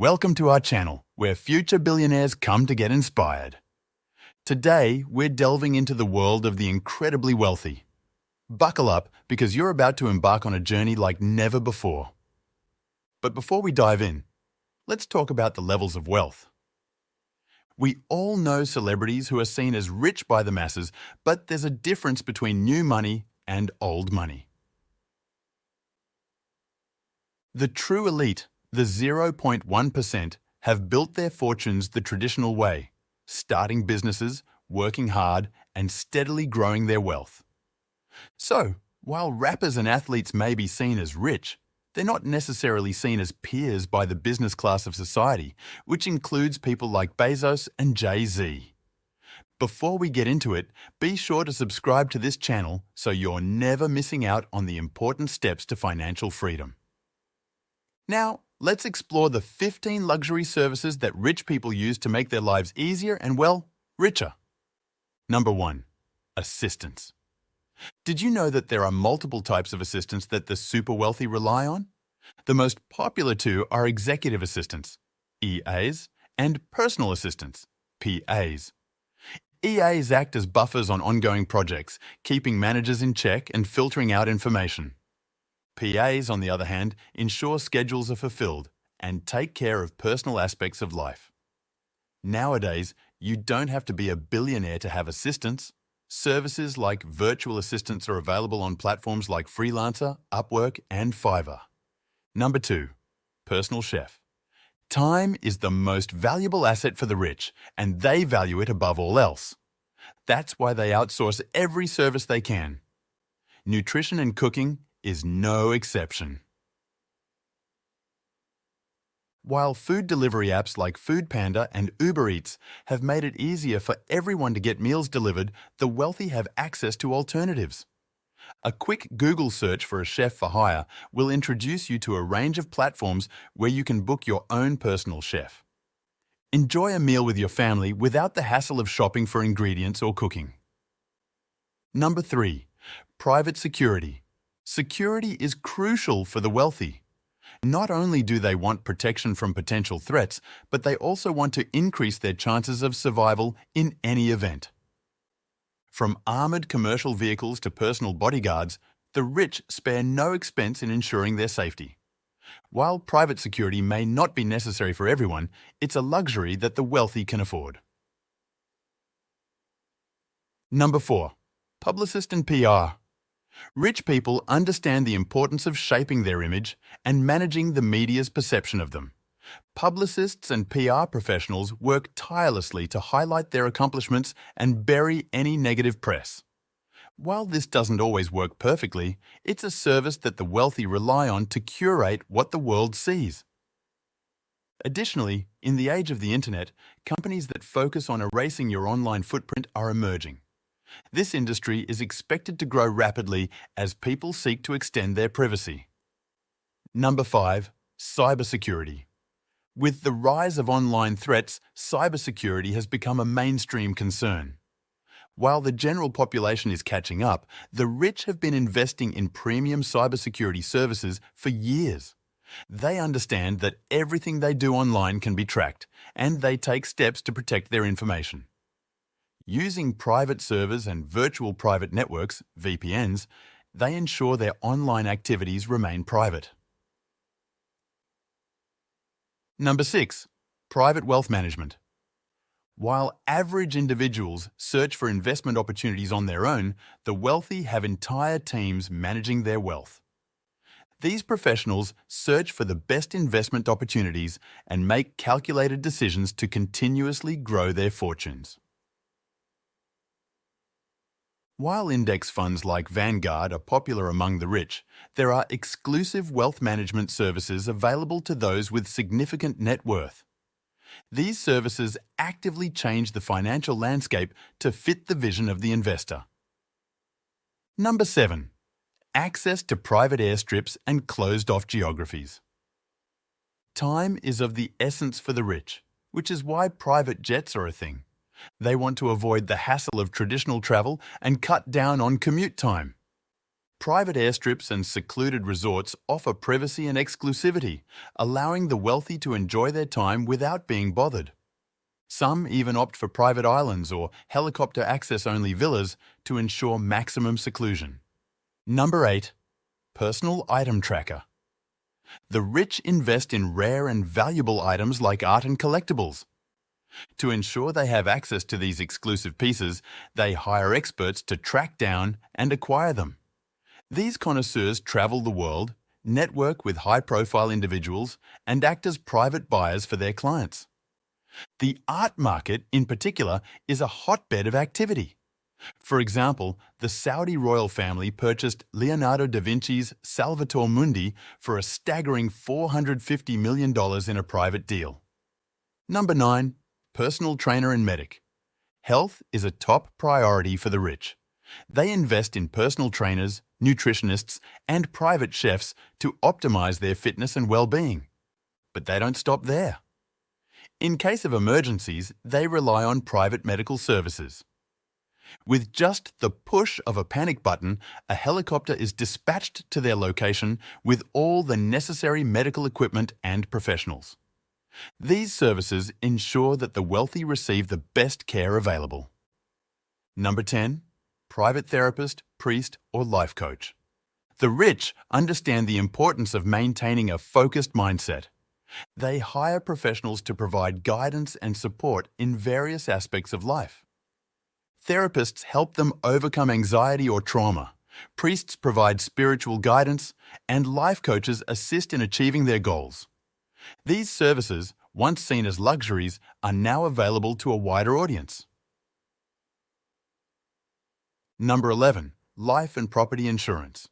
Welcome to our channel, where future billionaires come to get inspired. Today, we're delving into the world of the incredibly wealthy. Buckle up, because you're about to embark on a journey like never before. But before we dive in, let's talk about the levels of wealth. We all know celebrities who are seen as rich by the masses, but there's a difference between new money and old money. The true elite, the 0.1%, have built their fortunes the traditional way, starting businesses, working hard, and steadily growing their wealth. So, while rappers and athletes may be seen as rich, they're not necessarily seen as peers by the business class of society, which includes people like Bezos and Jay-Z. Before we get into it, be sure to subscribe to this channel so you're never missing out on the important steps to financial freedom. Now, let's explore the 15 luxury services that rich people use to make their lives easier and, well, richer. Number 1. Assistants. Did you know that there are multiple types of assistants that the super wealthy rely on? The most popular two are executive assistants, EAs, and personal assistants, PAs. EAs act as buffers on ongoing projects, keeping managers in check and filtering out information. PAs, on the other hand, ensure schedules are fulfilled and take care of personal aspects of life. Nowadays, you don't have to be a billionaire to have assistants. Services like virtual assistants are available on platforms like Freelancer, Upwork, and Fiverr. Number 2. Personal chef. Time is the most valuable asset for the rich, and they value it above all else. That's why they outsource every service they can. Nutrition and cooking is no exception. While food delivery apps like Foodpanda and Uber Eats have made it easier for everyone to get meals delivered, the wealthy have access to alternatives. A quick Google search for a chef for hire will introduce you to a range of platforms where you can book your own personal chef. Enjoy a meal with your family without the hassle of shopping for ingredients or cooking. Number 3. Private security. Security is crucial for the wealthy. Not only do they want protection from potential threats, but they also want to increase their chances of survival in any event. From armored commercial vehicles to personal bodyguards, the rich spare no expense in ensuring their safety. While private security may not be necessary for everyone, it's a luxury that the wealthy can afford. Number 4. Publicist and PR. Rich people understand the importance of shaping their image and managing the media's perception of them. Publicists and PR professionals work tirelessly to highlight their accomplishments and bury any negative press. While this doesn't always work perfectly, it's a service that the wealthy rely on to curate what the world sees. Additionally, in the age of the internet, companies that focus on erasing your online footprint are emerging. This industry is expected to grow rapidly as people seek to extend their privacy. Number 5. Cybersecurity. With the rise of online threats, cybersecurity has become a mainstream concern. While the general population is catching up, the rich have been investing in premium cybersecurity services for years. They understand that everything they do online can be tracked, and they take steps to protect their information. Using private servers and virtual private networks, VPNs, they ensure their online activities remain private. Number 6. Private wealth management. While average individuals search for investment opportunities on their own, the wealthy have entire teams managing their wealth. These professionals search for the best investment opportunities and make calculated decisions to continuously grow their fortunes. While index funds like Vanguard are popular among the rich, there are exclusive wealth management services available to those with significant net worth. These services actively change the financial landscape to fit the vision of the investor. Number 7. Access to private airstrips and closed-off geographies. Time is of the essence for the rich, which is why private jets are a thing. They want to avoid the hassle of traditional travel and cut down on commute time. Private airstrips and secluded resorts offer privacy and exclusivity, allowing the wealthy to enjoy their time without being bothered. Some even opt for private islands or helicopter access-only villas to ensure maximum seclusion. Number 8. Personal item tracker. The rich invest in rare and valuable items like art and collectibles. To ensure they have access to these exclusive pieces, they hire experts to track down and acquire them. These connoisseurs travel the world, network with high-profile individuals, and act as private buyers for their clients. The art market, in particular, is a hotbed of activity. For example, the Saudi royal family purchased Leonardo da Vinci's Salvator Mundi for a staggering $450 million in a private deal. Number 9. Personal trainer and medic. Health is a top priority for the rich. They invest in personal trainers, nutritionists, and private chefs to optimize their fitness and well-being. But they don't stop there. In case of emergencies, they rely on private medical services. With just the push of a panic button, a helicopter is dispatched to their location with all the necessary medical equipment and professionals. These services ensure that the wealthy receive the best care available. Number 10. Private therapist, priest, or life coach. The rich understand the importance of maintaining a focused mindset. They hire professionals to provide guidance and support in various aspects of life. Therapists help them overcome anxiety or trauma. Priests provide spiritual guidance, and life coaches assist in achieving their goals. These services, once seen as luxuries, are now available to a wider audience. Number 11. Life and property insurance.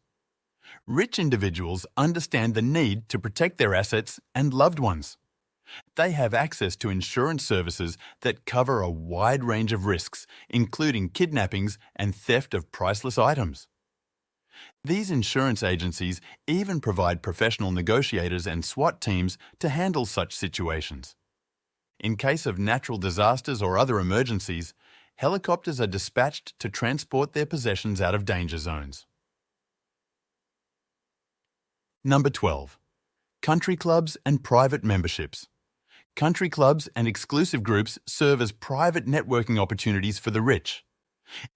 Rich individuals understand the need to protect their assets and loved ones. They have access to insurance services that cover a wide range of risks, including kidnappings and theft of priceless items. These insurance agencies even provide professional negotiators and SWAT teams to handle such situations. In case of natural disasters or other emergencies, helicopters are dispatched to transport their possessions out of danger zones. Number 12. Country clubs and private memberships. Country clubs and exclusive groups serve as private networking opportunities for the rich.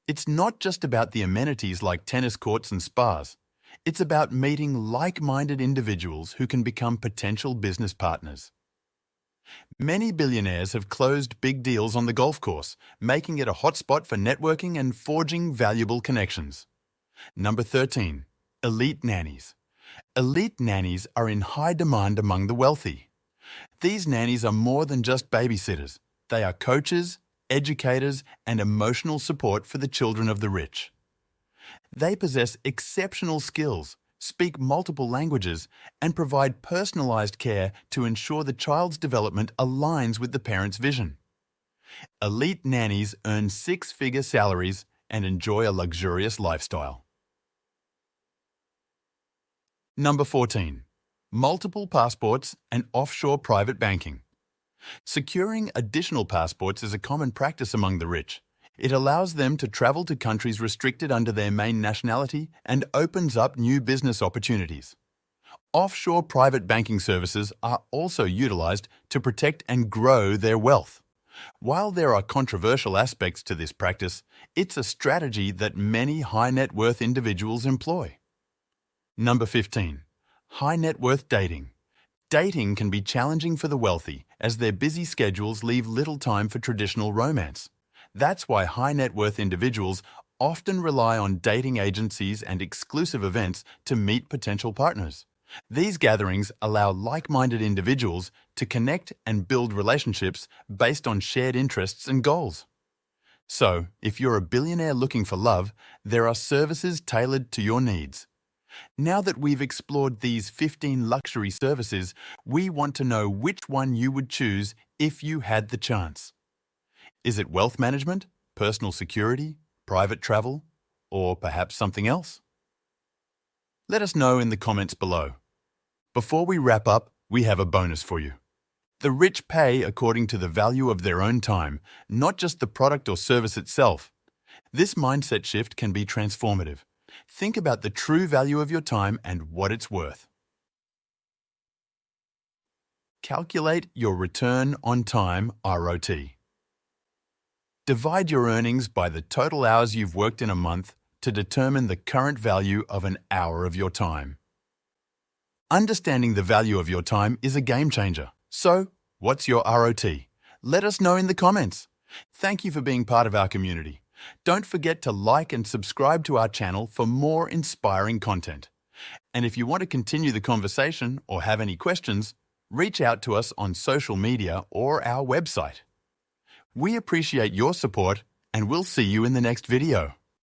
It's not just about the amenities like tennis courts and spas. It's about meeting like-minded individuals who can become potential business partners. Many billionaires have closed big deals on the golf course, making it a hotspot for networking and forging valuable connections. Number 13. Elite nannies. Elite nannies are in high demand among the wealthy. These nannies are more than just babysitters. They are coaches, educators, and emotional support for the children of the rich. They possess exceptional skills, speak multiple languages, and provide personalized care to ensure the child's development aligns with the parent's vision. Elite nannies earn six-figure salaries and enjoy a luxurious lifestyle. Number 14. Multiple passports and offshore private banking. Securing additional passports is a common practice among the rich. It allows them to travel to countries restricted under their main nationality and opens up new business opportunities. Offshore private banking services are also utilized to protect and grow their wealth. While there are controversial aspects to this practice, it's a strategy that many high net worth individuals employ. Number 15. High net worth dating. Dating can be challenging for the wealthy as their busy schedules leave little time for traditional romance. That's why high net worth individuals often rely on dating agencies and exclusive events to meet potential partners. These gatherings allow like-minded individuals to connect and build relationships based on shared interests and goals. So, if you're a billionaire looking for love, there are services tailored to your needs. Now that we've explored these 15 luxury services, we want to know which one you would choose if you had the chance. Is it wealth management, personal security, private travel, or perhaps something else? Let us know in the comments below. Before we wrap up, we have a bonus for you. The rich pay according to the value of their own time, not just the product or service itself. This mindset shift can be transformative. Think about the true value of your time and what it's worth. Calculate your return on time ROT. Divide your earnings by the total hours you've worked in a month to determine the current value of an hour of your time. Understanding the value of your time is a game changer. So, what's your ROT? Let us know in the comments. Thank you for being part of our community. Don't forget to like and subscribe to our channel for more inspiring content. And if you want to continue the conversation or have any questions, reach out to us on social media or our website. We appreciate your support, and we'll see you in the next video.